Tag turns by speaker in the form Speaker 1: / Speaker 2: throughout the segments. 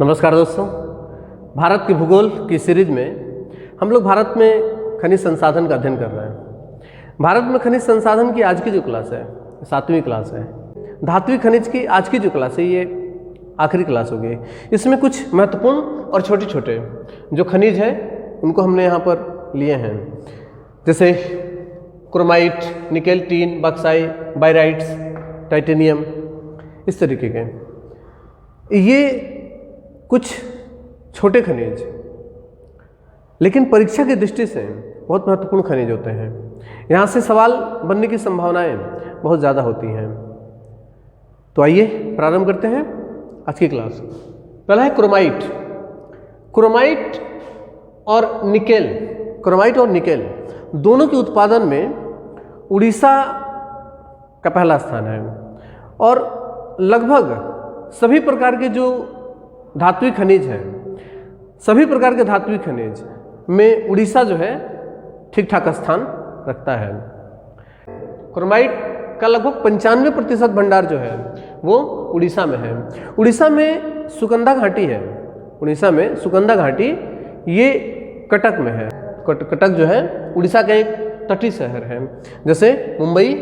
Speaker 1: नमस्कार दोस्तों, भारत के भूगोल की सीरीज में हम लोग भारत में खनिज संसाधन का अध्ययन कर रहे हैं। भारत में खनिज संसाधन की आज की जो क्लास है 7वीं क्लास है। धात्विक खनिज की आज की जो क्लास है ये आखिरी क्लास होगी। इसमें कुछ महत्वपूर्ण और छोटे छोटे जो खनिज है उनको हमने यहाँ पर लिए हैं, जैसे chromite, nickel, tin, bauxite, barytes, titanium, इस तरीके के ये कुछ छोटे खनिज, लेकिन परीक्षा की दृष्टि से बहुत महत्वपूर्ण खनिज होते हैं। यहाँ से सवाल बनने की संभावनाएं बहुत ज़्यादा होती हैं। तो आइए प्रारंभ करते हैं आज की क्लास। पहला है क्रोमाइट। क्रोमाइट और निकेल, क्रोमाइट और निकेल दोनों के उत्पादन में उड़ीसा का पहला स्थान है और लगभग सभी प्रकार के जो धात्विक खनिज हैं, सभी प्रकार के धात्विक खनिज में उड़ीसा जो है ठीक ठाक स्थान रखता है। क्रोमाइट का लगभग 95% भंडार जो है वो उड़ीसा में है। उड़ीसा में सुकंदा घाटी है। उड़ीसा में सुकंदा घाटी ये कटक में है। कटक जो है उड़ीसा का एक तटीय शहर है। जैसे मुंबई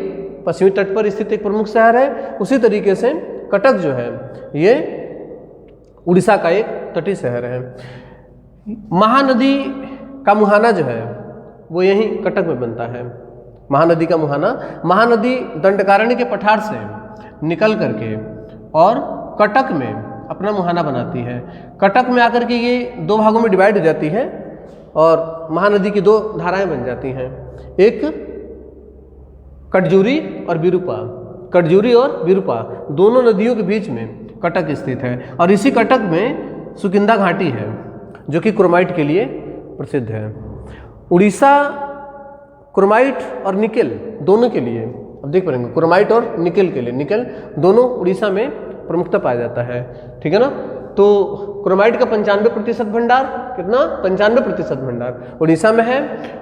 Speaker 1: पश्चिमी तट पर स्थित एक प्रमुख शहर है, उसी तरीके से कटक जो है ये उड़ीसा का एक तटीय शहर है। महानदी का मुहाना जो है वो यहीं कटक में बनता है। महानदी का मुहाना, महानदी दंडकारण्य के पठार से निकल करके और कटक में अपना मुहाना बनाती है। कटक में आकर के ये दो भागों में डिवाइड हो जाती है और महानदी की दो धाराएं बन जाती हैं, एक कटजूरी और विरूपा। कटजूरी और विरूपा दोनों नदियों के बीच में कटक स्थित है और इसी कटक में सुकिंदा घाटी है जो कि क्रोमाइट के लिए प्रसिद्ध है। उड़ीसा क्रोमाइट और निकेल दोनों के लिए, अब देख पाएंगे क्रोमाइट और निकेल के लिए, निकेल दोनों उड़ीसा में प्रमुखता पाया जाता है। ठीक है ना। तो क्रोमाइट का 95% भंडार, कितना 95% भंडार उड़ीसा में है।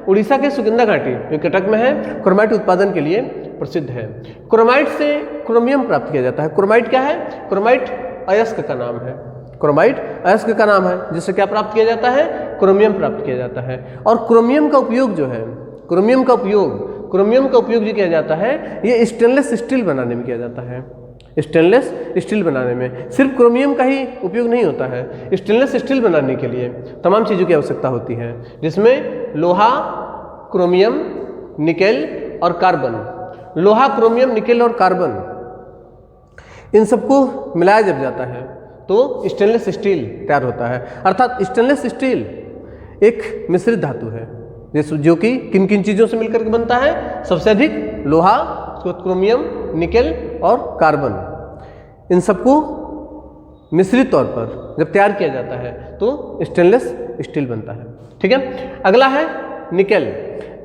Speaker 1: उड़ीसा के सुकिंदा घाटी जो कटक में है क्रोमाइट उत्पादन के लिए प्रसिद्ध है। क्रोमाइट से क्रोमियम प्राप्त किया जाता है। क्रोमाइट क्या है? क्रोमाइट अयस्क का नाम है। क्रोमाइट अयस्क का नाम है जिससे क्या प्राप्त किया जाता है? क्रोमियम प्राप्त किया जाता है। और क्रोमियम का उपयोग जो है, क्रोमियम का उपयोग जो किया जाता है ये स्टेनलेस स्टील बनाने में किया जाता है। स्टेनलेस स्टील बनाने में सिर्फ क्रोमियम का ही उपयोग नहीं होता है। स्टेनलेस स्टील बनाने के लिए तमाम चीज़ों की आवश्यकता होती है, जिसमें लोहा, क्रोमियम, निकेल और कार्बन। लोहा, क्रोमियम, निकेल और कार्बन, इन सबको मिलाया जब जाता है तो स्टेनलेस स्टील तैयार होता है। अर्थात स्टेनलेस स्टील एक मिश्रित धातु है जो कि किन किन चीज़ों से मिलकर के बनता है? सबसे अधिक लोहा, क्रोमियम, निकेल और कार्बन, इन सबको मिश्रित तौर पर जब तैयार किया जाता है तो स्टेनलेस स्टील बनता है। ठीक है। अगला है निकेल।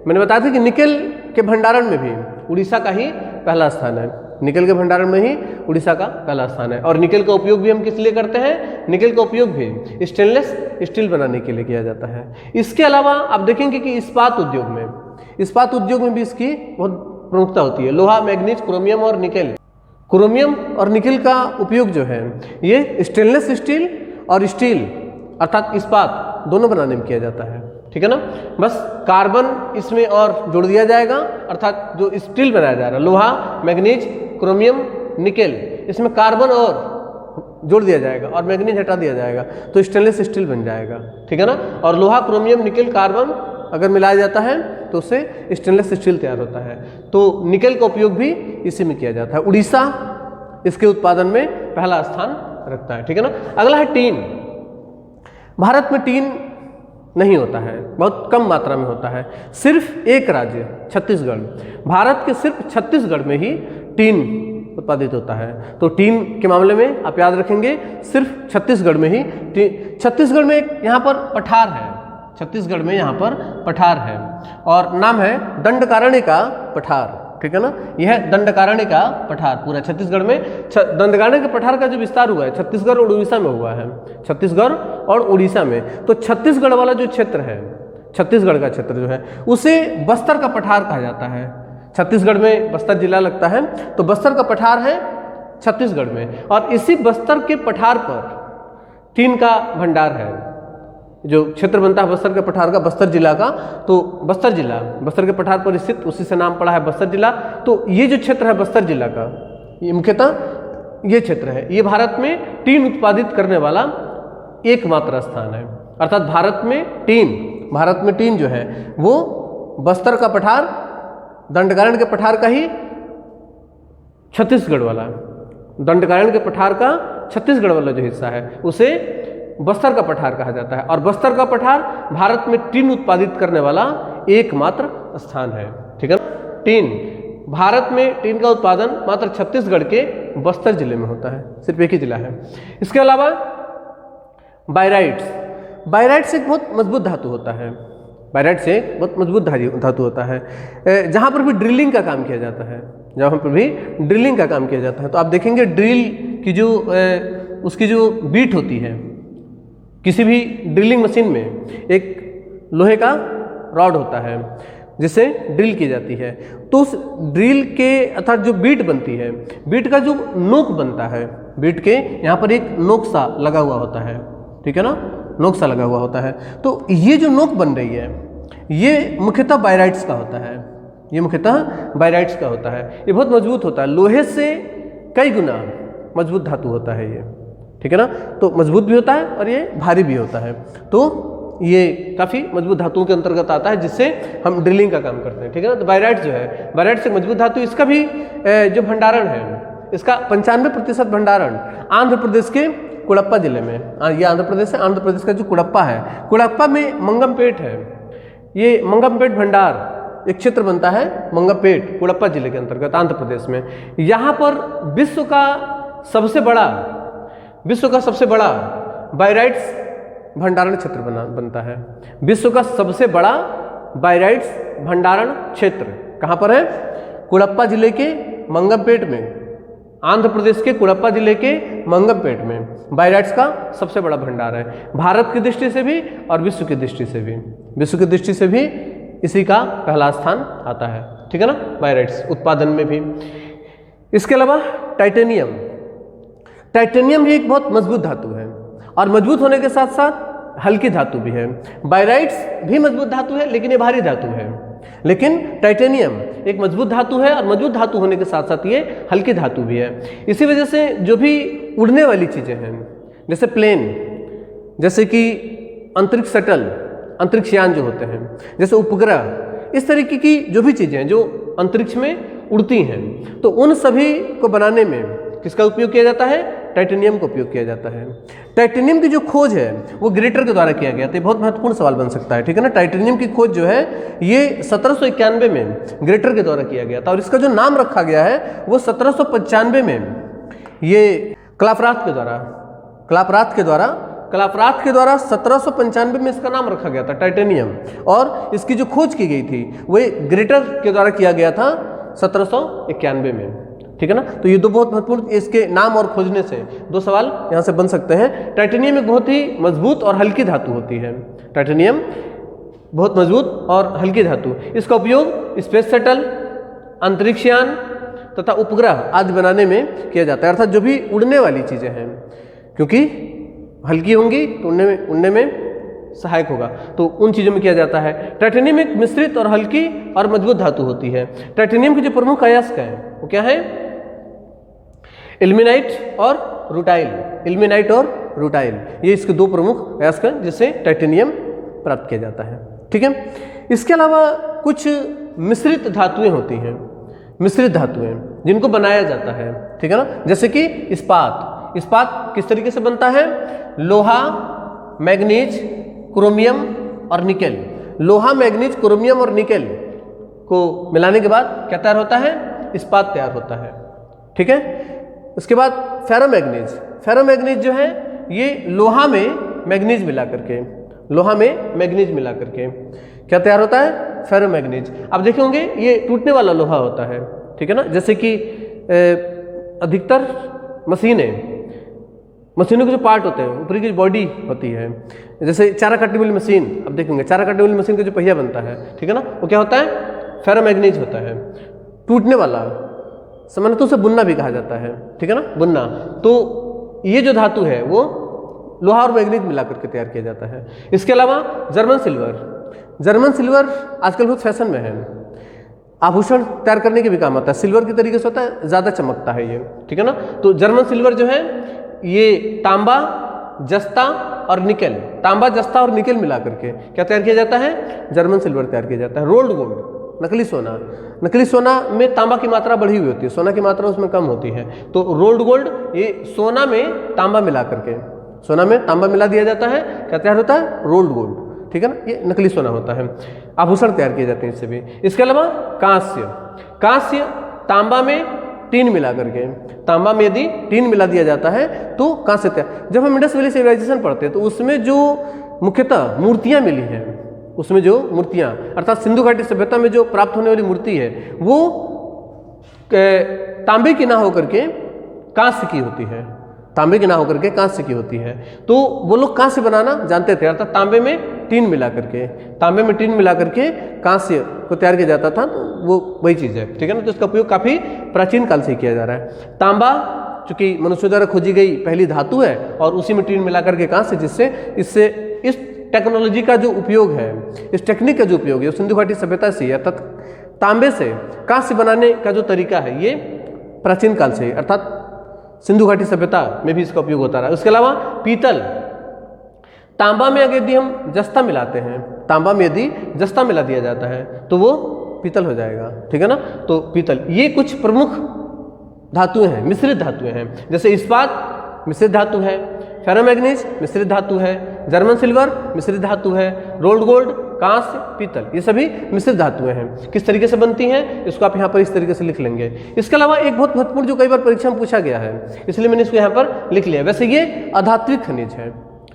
Speaker 1: मैंने बताया था कि निकेल के भंडारण में भी उड़ीसा का ही पहला स्थान है। निकेल के भंडारण में ही उड़ीसा का पहला स्थान है। और निकेल का उपयोग भी हम किस लिए करते हैं? निकेल का उपयोग भी स्टेनलेस स्टील बनाने के लिए किया जाता है। इसके अलावा आप देखेंगे कि इस्पात उद्योग में भी इसकी बहुत प्रमुखता होती है। लोहा, मैग्नीज, क्रोमियम और निकेल। क्रोमियम और निकेल का उपयोग जो है ये स्टेनलेस स्टील और स्टील अर्थात इस्पात दोनों बनाने में किया जाता है। ठीक है ना। बस कार्बन इसमें और जोड़ दिया जाएगा, अर्थात जो स्टील बनाया जा रहा है लोहा, मैग्नीज, क्रोमियम, निकेल, इसमें कार्बन और जोड़ दिया जाएगा और मैग्नीज हटा दिया जाएगा तो स्टेनलेस स्टील बन जाएगा। ठीक है ना। और लोहा, क्रोमियम, निकेल, कार्बन अगर मिलाया जाता है तो उससे स्टेनलेस स्टील तैयार होता है। तो निकेल का उपयोग भी इसी में किया जाता है। उड़ीसा इसके उत्पादन में पहला स्थान रखता है। ठीक है ना। अगला है टीन। भारत में टीन नहीं होता है, बहुत कम मात्रा में होता है। सिर्फ एक राज्य छत्तीसगढ़, भारत के सिर्फ छत्तीसगढ़ में ही टीन उत्पादित होता है। तो टीन के मामले में आप याद रखेंगे सिर्फ छत्तीसगढ़ में ही छत्तीसगढ़ में एक यहाँ पर पठार है। छत्तीसगढ़ में यहाँ पर पठार है और नाम है दंडकारण्य का पठार। ठीक है ना। यह दंडकारण्य का पठार पूरा छत्तीसगढ़ में, दंडकारण्य के पठार का जो विस्तार हुआ है छत्तीसगढ़ और उड़ीसा में हुआ है। छत्तीसगढ़ और उड़ीसा में। तो छत्तीसगढ़ वाला जो क्षेत्र है, छत्तीसगढ़ का क्षेत्र जो है उसे बस्तर का पठार कहा जाता है। छत्तीसगढ़ में बस्तर जिला लगता है तो बस्तर का पठार है छत्तीसगढ़ में। और इसी बस्तर के पठार पर टीन का भंडार है। जो क्षेत्र बनता है बस्तर के पठार का, बस्तर जिला का, तो बस्तर जिला बस्तर के पठार पर स्थित, उसी से नाम पड़ा है बस्तर जिला। तो ये जो क्षेत्र है बस्तर जिला का, ये मुख्यतः ये क्षेत्र है, ये भारत में टीन उत्पादित करने वाला एकमात्र स्थान है। अर्थात भारत में टीन जो है वो बस्तर का पठार, दंडकारण्य के पठार का ही छत्तीसगढ़ वाला, दंडकारण्य के पठार का छत्तीसगढ़ वाला जो हिस्सा है उसे बस्तर का पठार कहा जाता है। और बस्तर का पठार भारत में टीन उत्पादित करने वाला एकमात्र स्थान है। ठीक है, टीन, भारत में टीन का उत्पादन मात्र छत्तीसगढ़ के बस्तर जिले में होता है, सिर्फ एक ही जिला है। इसके अलावा बायराइट्स एक बहुत मजबूत धातु होता है। बायराइट्स एक बहुत मजबूत धातु होता है। जहाँ पर भी ड्रिलिंग का काम किया जाता है, तो आप देखेंगे ड्रिल की जो उसकी जो बीट होती है, किसी भी ड्रिलिंग मशीन में एक लोहे का रॉड होता है जिससे ड्रिल की जाती है। तो उस ड्रिल के अर्थात जो बीट बनती है, बीट का जो नोक बनता है, बीट के यहाँ पर एक नोक सा लगा हुआ होता है, ठीक है ना, नोक सा लगा हुआ होता है। तो ये जो नोक बन रही है ये मुख्यतः बायराइट्स का होता है, ये बहुत मजबूत होता है, लोहे से कई गुना मजबूत धातु होता है ये, ठीक है ना। तो मजबूत भी होता है और ये भारी भी होता है। तो ये काफ़ी मजबूत धातुओं के अंतर्गत आता है जिससे हम ड्रिलिंग का काम करते हैं, ठीक है ना। तो बायराइट्स जो है, बायराइट्स एक मजबूत धातु, इसका भी जो भंडारण है, इसका 95% भंडारण आंध्र प्रदेश के कुड़प्पा जिले में, ये आंध्र प्रदेश है, आंध्र प्रदेश का जो कुड़प्पा है, कुड़प्पा में मंगमपेट है। ये मंगमपेट भंडार एक क्षेत्र बनता है, मंगमपेट कुड़प्पा जिले के अंतर्गत आंध्र प्रदेश में। यहाँ पर विश्व का सबसे बड़ा बायराइट्स भंडारण क्षेत्र बनता है। विश्व का सबसे बड़ा बायराइट्स भंडारण क्षेत्र कहाँ पर है? कुड़प्पा जिले के मंगमपेट में, आंध्र प्रदेश के कुड़प्पा जिले के मंगमपेट में बायराइट्स का सबसे बड़ा भंडार है, भारत की दृष्टि से भी और विश्व की दृष्टि से भी इसी का पहला स्थान आता है, ठीक है ना, बायराइट्स उत्पादन में भी। इसके अलावा टाइटेनियम भी एक बहुत मजबूत धातु है और मजबूत होने के साथ साथ हल्की धातु भी है। बायराइट्स भी मजबूत धातु है लेकिन ये भारी धातु है, लेकिन टाइटेनियम एक मजबूत धातु है और मजबूत धातु होने के साथ साथ ये हल्की धातु भी है। इसी वजह से जो भी उड़ने वाली चीज़ें हैं, जैसे प्लेन, जैसे कि अंतरिक्ष शटल, अंतरिक्षयान जो होते हैं, जैसे उपग्रह, इस तरीके की जो भी चीज़ें हैं जो अंतरिक्ष में उड़ती हैं, तो उन सभी को बनाने में किसका उपयोग किया जाता है? टाइटेनियम का उपयोग किया जाता है। टाइटेनियम की जो खोज है वो ग्रेटर के द्वारा किया गया था। बहुत महत्वपूर्ण सवाल बन सकता है, ठीक है ना। टाइटेनियम की खोज जो है ये 1791 में ग्रेटर के द्वारा किया गया था और इसका जो नाम रखा गया है वो 1795 में ये क्लापराथ के द्वारा 1795 में इसका नाम रखा गया था टाइटेनियम, और इसकी जो खोज की गई थी वो ग्रेटर के द्वारा किया गया था 1791 में, ठीक है ना। तो ये दो बहुत महत्वपूर्ण, इसके नाम और खोजने से दो सवाल यहाँ से बन सकते हैं। टाइटेनियम एक बहुत ही मजबूत और हल्की धातु होती है, टाइटेनियम बहुत मजबूत और हल्की धातु। इसका उपयोग स्पेस शटल, अंतरिक्षयान तथा उपग्रह आदि बनाने में किया जाता है। अर्थात जो भी उड़ने वाली चीज़ें हैं, क्योंकि हल्की होंगी तो उड़ने में सहायक होगा, तो उन चीज़ों में किया जाता है। टाइटेनियम एक मिश्रित और हल्की और मजबूत धातु होती है। टाइटेनियम के जो प्रमुख अयस्क हैं वो क्या है? इल्मेनाइट और रूटाइल, ये इसके दो प्रमुख अयस्क हैं जिससे टाइटेनियम प्राप्त किया जाता है, ठीक है। इसके अलावा कुछ मिश्रित धातुएं होती हैं, जिनको बनाया जाता है, ठीक है ना। जैसे कि इस्पात किस तरीके से बनता है? लोहा, मैग्नीज, क्रोमियम और निकेल। लोहा, मैग्नीज, क्रोमियम और निकेल को मिलाने के बाद क्या तैयार होता है? इस्पात तैयार होता है, ठीक है। उसके बाद फेरोमैग्नीज जो है ये लोहा में मैग्नीज मिला करके क्या तैयार होता है? फेरोमैग्नीज। अब देखे होंगे ये टूटने वाला लोहा होता है, ठीक है ना। जैसे कि अधिकतर मशीनों के जो पार्ट होते हैं, ऊपरी की बॉडी होती है, जैसे चारा काटने वाली मशीन, अब देखेंगे चारा काटने वाली मशीन का जो पहिया बनता है, ठीक है ना, वो क्या होता है? फेरोमैग्नीज होता है, टूटने वाला। सामान्यतः उसे बुन्ना भी कहा जाता है, ठीक है ना, बुन्ना। तो ये जो धातु है वो लोहा और मैग्नीज मिला करके तैयार किया जाता है। इसके अलावा जर्मन सिल्वर आजकल बहुत फैशन में है, आभूषण तैयार करने के भी काम आता है, सिल्वर की तरीके से होता है, ज़्यादा चमकता है ये, ठीक है ना। तो जर्मन सिल्वर जो है ये तांबा, जस्ता और निकेल, तांबा, जस्ता और निकेल मिला करके क्या तैयार किया जाता है, जर्मन सिल्वर तैयार किया जाता है। रोल्ड गोल्ड, नकली सोना में तांबा की मात्रा बढ़ी हुई होती है, सोना की मात्रा उसमें कम होती है, तो रोल्ड गोल्ड ये सोना में तांबा मिला करके, सोना में तांबा मिला दिया जाता है, क्या तैयार होता है, रोल्ड गोल्ड, ठीक है ना, ये नकली सोना होता है। आभूषण तैयार किए जाते हैं इससे भी। इसके अलावा कांस्य तांबा में टीन मिला करके, तांबा में यदि टीन मिला दिया जाता है तो कांस्य तैयार। जब हम इंडस वैली सिविलाइजेशन पढ़ते हैं तो उसमें जो मुख्यतः मूर्तियां मिली हैं, उसमें जो मूर्तियां अर्थात सिंधु घाटी सभ्यता में जो प्राप्त होने वाली मूर्ति है वो तांबे की ना होकर के कांस्य की होती है, तांबे की ना होकर के कांस्य की होती है। तो वो लोग कांस्य बनाना जानते थे, अर्थात तांबे में टीन मिला करके कांस्य को तैयार किया जाता था, तो वो वही चीज़ है, ठीक है ना। तो इसका उपयोग काफ़ी प्राचीन काल से किया जा रहा है। तांबा चूंकि मनुष्य द्वारा खोजी गई पहली धातु है और उसी में टीन मिला करके कांस्य, जिससे इससे इस टेक्नोलॉजी का जो उपयोग है, इस टेक्निक का जो उपयोग है सिंधु घाटी सभ्यता से, अर्थात तांबे से कांस्य बनाने का जो तरीका है ये प्राचीन काल से, अर्थात सिंधु घाटी सभ्यता में भी इसका उपयोग होता रहा। उसके अलावा पीतल, तांबा में अगर यदि हम जस्ता मिलाते हैं, तांबा में यदि जस्ता मिला दिया जाता है तो वो पीतल हो जाएगा, ठीक है ना। तो पीतल, ये कुछ प्रमुख धातुएं हैं, मिश्रित धातुएं हैं, जैसे इस्पात मिश्रित धातु है, फेरोमैग्नीज मिश्रित धातु है, जर्मन सिल्वर मिश्रित धातु है, रोल्ड गोल्ड, कांस्य, पीतल, ये सभी मिश्रित धातुएं हैं। किस तरीके से बनती हैं इसको आप यहाँ पर इस तरीके से लिख लेंगे। इसके अलावा एक बहुत महत्वपूर्ण जो कई बार परीक्षा में पूछा गया है, इसलिए मैंने इसको यहाँ पर लिख लिया। वैसे ये अधात्विक खनिज है,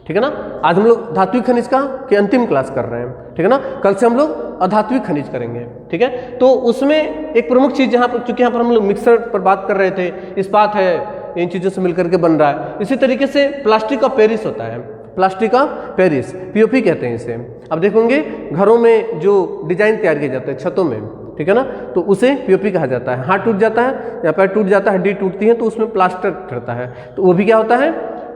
Speaker 1: ठीक है ना। आज हम लोग धात्विक खनिज का की अंतिम क्लास कर रहे हैं, ठीक है ना। कल से हम लोग अधात्विक खनिज करेंगे, ठीक है। तो उसमें एक प्रमुख चीज यहाँ पर, चूंकि यहाँ पर हम लोग मिक्सर पर बात कर रहे थे, इस्पात है, इन चीज़ों से मिलकर के बन रहा है। इसी तरीके से प्लास्टिक ऑफ पेरिस होता है, प्लास्टिक ऑफ पेरिस, पीओपी कहते हैं इसे। अब देखोगे घरों में जो डिजाइन तैयार किए जाते हैं छतों में, ठीक है ना, तो उसे पीओपी कहा जाता है। हाथ टूट जाता है या पैर टूट जाता है, हड्डी टूटती है, तो उसमें प्लास्टर चढ़ता है, तो वो भी क्या होता है,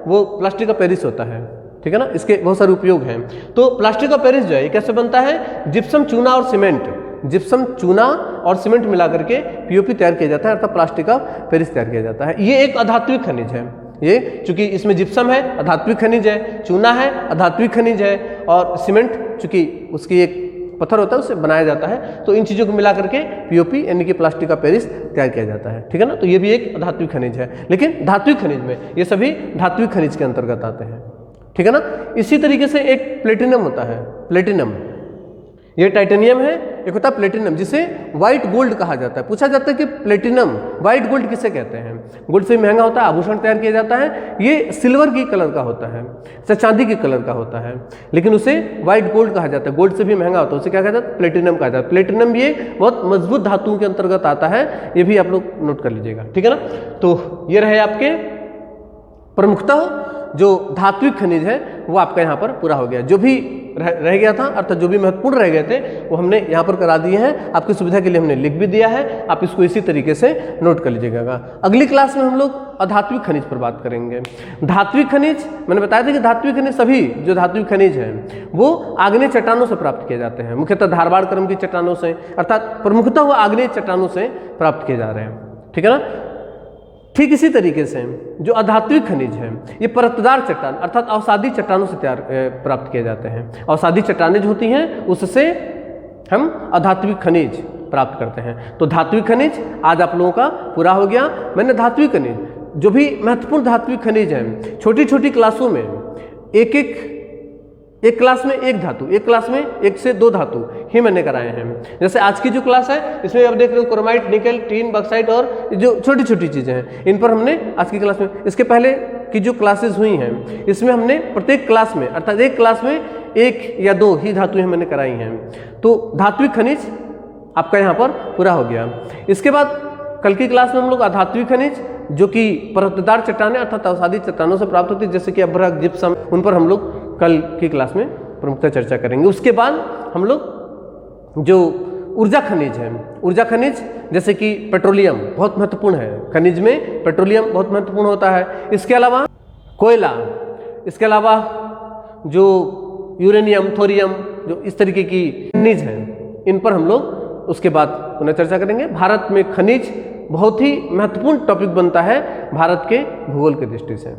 Speaker 1: वो प्लास्टिक ऑफ पेरिस होता है, ठीक है ना। इसके बहुत सारे उपयोग हैं। तो प्लास्टिक ऑफ पेरिस जो है कैसे बनता है, जिप्सम, चूना और सीमेंट, जिप्सम, चूना और सीमेंट मिला करके पीओपी तैयार किया जाता है, अर्थात प्लास्टिक ऑफ पेरिस तैयार किया जाता है। ये एक अधात्विक खनिज है, ये चूंकि इसमें जिप्सम है अधात्विक खनिज है, चूना है अधात्विक खनिज है, और सीमेंट चूंकि उसकी एक पत्थर होता है उससे बनाया जाता है, तो इन चीज़ों को मिला करके पीओपी यानी कि प्लास्टिक ऑफ पेरिस तैयार किया जाता है, ठीक है ना। तो ये भी एक अधात्विक खनिज है, लेकिन धात्विक खनिज में ये सभी धात्विक खनिज के अंतर्गत आते हैं, ठीक है ना। इसी तरीके से एक प्लेटिनम होता है, प्लेटिनम, ये टाइटेनियम है, एक होता है प्लेटिनम जिसे व्हाइट गोल्ड कहा जाता है। पूछा जाता है कि प्लेटिनम व्हाइट गोल्ड किसे कहते हैं, गोल्ड से महंगा होता है, आभूषण तैयार किया जाता है, ये सिल्वर की कलर का होता है, चांदी की कलर का होता है, लेकिन उसे व्हाइट गोल्ड कहा जाता है, गोल्ड से भी महंगा होता है, उसे क्या कहता है, प्लेटिनम कहा जाता है। प्लेटिनम ये बहुत मजबूत धातुओं के अंतर्गत आता है, ये भी आप लोग नोट कर लीजिएगा, ठीक है ना। तो ये रहे आपके प्रमुखतः जो धात्विक खनिज है वो आपका यहाँ पर पूरा हो गया। जो भी रह गया था, अर्थात जो भी महत्वपूर्ण रह गए थे वो हमने यहाँ पर करा दिए हैं, आपकी सुविधा के लिए हमने लिख भी दिया है, आप इसको इसी तरीके से नोट कर लीजिएगा। अगली क्लास में हम लोग अधात्विक खनिज पर बात करेंगे। धात्विक खनिज, मैंने बताया था कि धात्विक खनिज सभी जो धात्विक खनिज हैं वो आग्नेय चट्टानों से प्राप्त किए जाते हैं, मुख्यतः धारवाड़ क्रम की चट्टानों से, अर्थात प्रमुखतः वो आग्नेय चट्टानों से प्राप्त किए जा रहे हैं, ठीक है ना। ठीक इसी तरीके से जो अधात्विक खनिज है ये परतदार चट्टान अर्थात अवसादी चट्टानों से प्राप्त किए जाते हैं। अवसादी चट्टानें जो होती हैं उससे हम अधात्विक खनिज प्राप्त करते हैं। तो धात्विक खनिज आज आप लोगों का पूरा हो गया। मैंने धात्विक खनिज, जो भी महत्वपूर्ण धात्विक खनिज हैं, छोटी छोटी क्लासों में एक क्लास में एक धातु, एक क्लास में 1 से 2 धातु ही मैंने कराए हैं। जैसे आज की जो क्लास है इसमें आप देख रहे हो क्रोमाइट, निकल, टीन, बॉक्साइट और जो छोटी छोटी चीज़ें हैं इन पर हमने आज की क्लास में, इसके पहले की जो क्लासेस हुई हैं इसमें हमने प्रत्येक क्लास में अर्थात एक क्लास में 1 या 2 ही धातुएं मैंने कराई हैं। तो धात्विक खनिज आपका यहाँ पर पूरा हो गया। इसके बाद कल की क्लास में हम लोग अधात्विक खनिज जो कि परतदार चट्टानें अर्थात अवसादी चट्टानों से प्राप्त होती है, जैसे कि अभ्रक, जिप्सम, उन पर हम लोग कल की क्लास में प्रमुखता चर्चा करेंगे। उसके बाद हम लोग जो ऊर्जा खनिज है, ऊर्जा खनिज जैसे कि पेट्रोलियम बहुत महत्वपूर्ण है, खनिज में पेट्रोलियम बहुत महत्वपूर्ण होता है। इसके अलावा कोयला, इसके अलावा जो यूरेनियम, थोरियम, जो इस तरीके की खनिज हैं, इन पर हम लोग उसके बाद पुनः चर्चा करेंगे। भारत में खनिज बहुत ही महत्वपूर्ण टॉपिक बनता है भारत के भूगोल की दृष्टि से।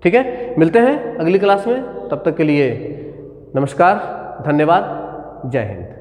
Speaker 1: ठीक है, मिलते हैं अगली क्लास में, तब तक के लिए नमस्कार, धन्यवाद, जय हिंद।